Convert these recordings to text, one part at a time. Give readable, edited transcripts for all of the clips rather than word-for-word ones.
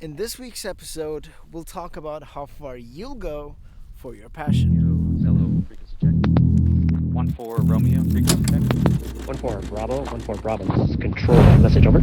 In this week's episode, we'll talk about how far you'll go for your passion. Hello, frequency check. 1-4 Romeo, frequency check. 1-4 Bravo, 1-4 Bravo. This is control. Message over.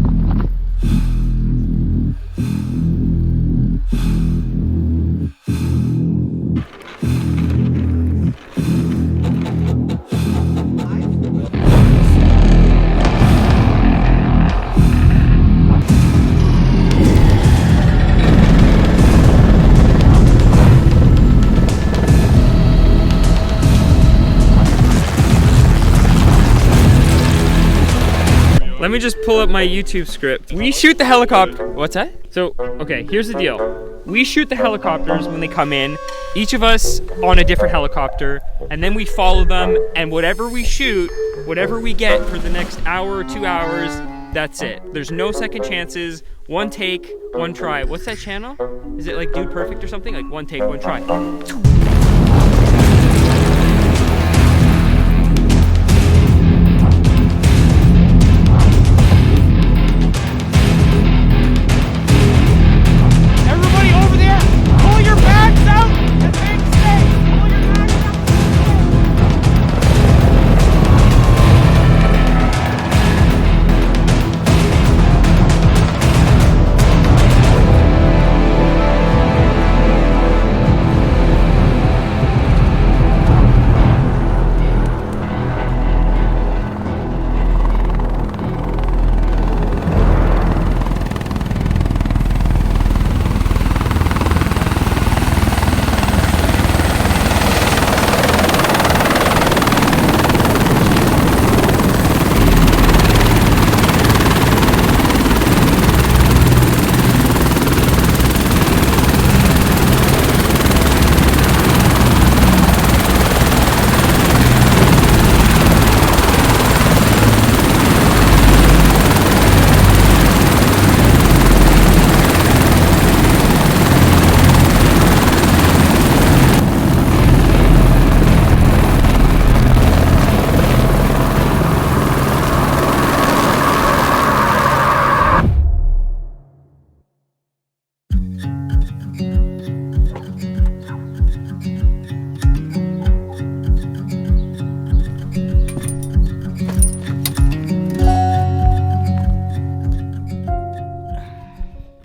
Let me just pull up my YouTube script. We shoot the helicopter. What's that? So, okay, here's the deal. We shoot the helicopters when they come in, each of us on a different helicopter, and then we follow them, and whatever we shoot, whatever we get for the next hour or 2 hours, that's it. There's no second chances, one take, one try. What's that channel? Is it like Dude Perfect or something? Like one take, one try.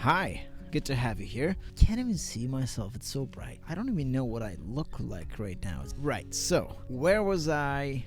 Hi, good to have you here. Can't even see myself, it's so bright. I don't even know what I look like right now. Right, so where was I?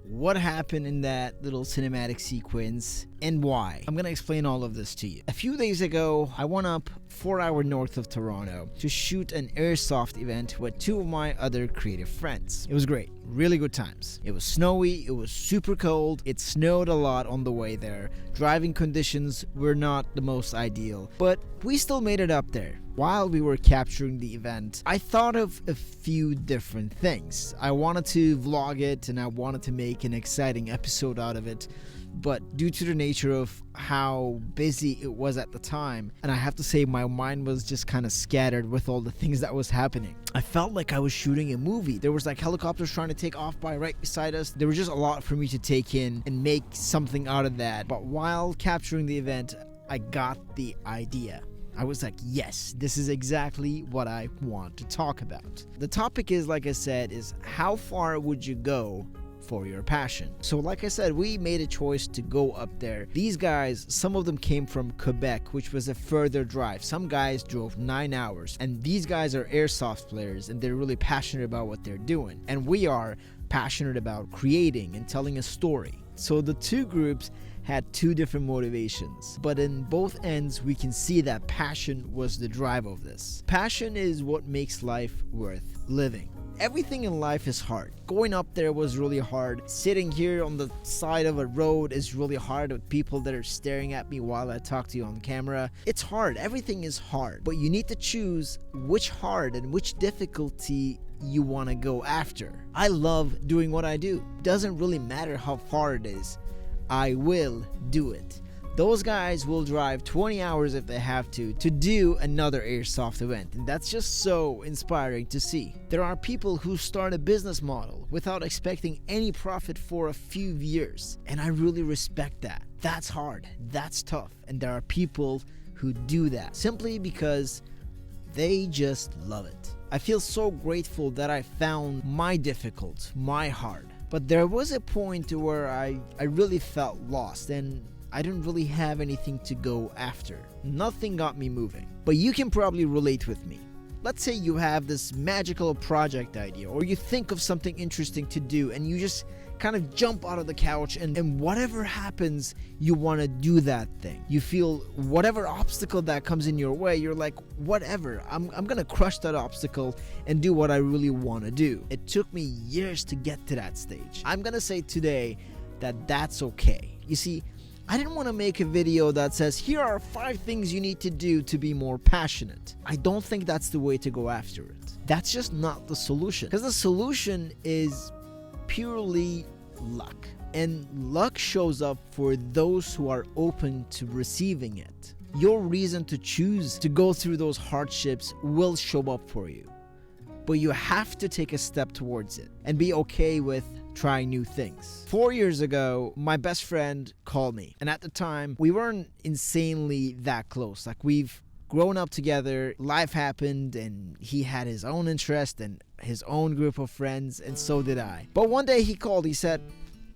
What happened in that little cinematic sequence and why? I'm gonna explain all of this to you. A few days ago, I went up 4 hours north of Toronto to shoot an airsoft event with two of my other creative friends. It was great, really good times. It was snowy, it was super cold, it snowed a lot on the way there. Driving conditions were not the most ideal, but we still made it up there. While we were capturing the event, I thought of a few different things. I wanted to vlog it and I wanted to make an exciting episode out of it, but due to the nature of how busy it was at the time, and I have to say my mind was just kind of scattered with all the things that was happening. I felt like I was shooting a movie. There was like helicopters trying to take off by right beside us. There was just a lot for me to take in and make something out of that. But while capturing the event, I got the idea. I was like, yes, this is exactly what I want to talk about. The topic is, like I said, is how far would you go for your passion? So like I said, we made a choice to go up there. These guys, some of them came from Quebec, which was a further drive. Some guys drove 9 hours, and these guys are airsoft players and they're really passionate about what they're doing. And we are passionate about creating and telling a story. So the two groups had two different motivations, but in both ends we can see that passion was the drive of this. Passion is what makes life worth living. Everything in life is hard. Going up there was really hard. Sitting here on the side of a road is really hard with people that are staring at me while I talk to you on camera. It's hard. Everything is hard. But you need to choose which hard and which difficulty you want to go after. I love doing what I do. Doesn't really matter how far it is. I will do it. Those guys will drive 20 hours if they have to do another airsoft event, and that's just so inspiring to see. There are people who start a business model without expecting any profit for a few years, and I really respect that. That's hard, that's tough, and there are people who do that simply because they just love it. I feel so grateful that I found my difficult, my hard. But there was a point where I really felt lost and I didn't really have anything to go after. Nothing got me moving. But you can probably relate with me. Let's say you have this magical project idea, or you think of something interesting to do and you just kind of jump out of the couch and whatever happens, you want to do that thing. You feel whatever obstacle that comes in your way, you're like, whatever, I'm gonna crush that obstacle and do what I really want to do. It took me years to get to that stage. I'm gonna say today that that's okay. You see, I didn't want to make a video that says, here are 5 things you need to do to be more passionate. I don't think that's the way to go after it. That's just not the solution. Because the solution is purely luck. And luck shows up for those who are open to receiving it. Your reason to choose to go through those hardships will show up for you. But you have to take a step towards it and be okay with trying new things. 4 years ago, my best friend called me. And at the time, we weren't insanely that close. Like, we've grown up together, life happened, and he had his own interest and his own group of friends, and so did I. But one day he called, he said,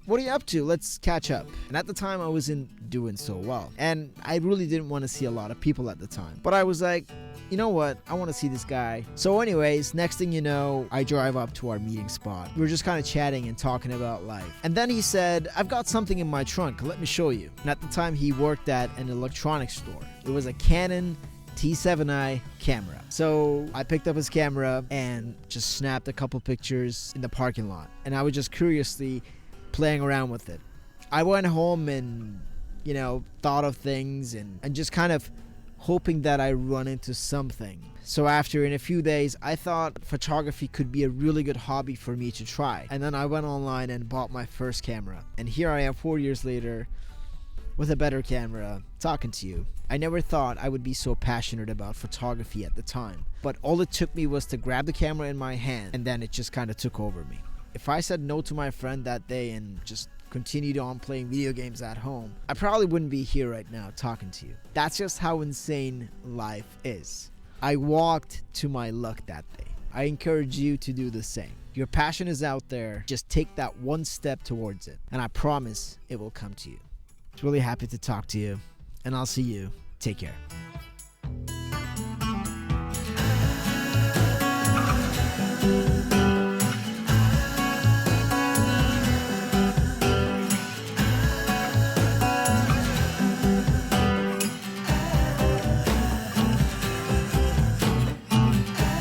what are you up to? Let's catch up. And at the time, I wasn't doing so well. And I really didn't want to see a lot of people at the time. But I was like, you know what? I want to see this guy. So anyways, next thing you know, I drive up to our meeting spot. We were just kind of chatting and talking about life. And then he said, I've got something in my trunk. Let me show you. And at the time, he worked at an electronics store. It was a Canon T7i camera. So I picked up his camera and just snapped a couple pictures in the parking lot. And I was just curiously playing around with it. I went home and, thought of things and just kind of hoping that I run into something. So in a few days, I thought photography could be a really good hobby for me to try. And then I went online and bought my first camera. And here I am 4 years later with a better camera, talking to you. I never thought I would be so passionate about photography at the time. But all it took me was to grab the camera in my hand, and then it just kind of took over me. If I said no to my friend that day and just continued on playing video games at home, I probably wouldn't be here right now talking to you. That's just how insane life is. I walked to my luck that day. I encourage you to do the same. Your passion is out there. Just take that one step towards it, and I promise it will come to you. I was really happy to talk to you, and I'll see you. Take care.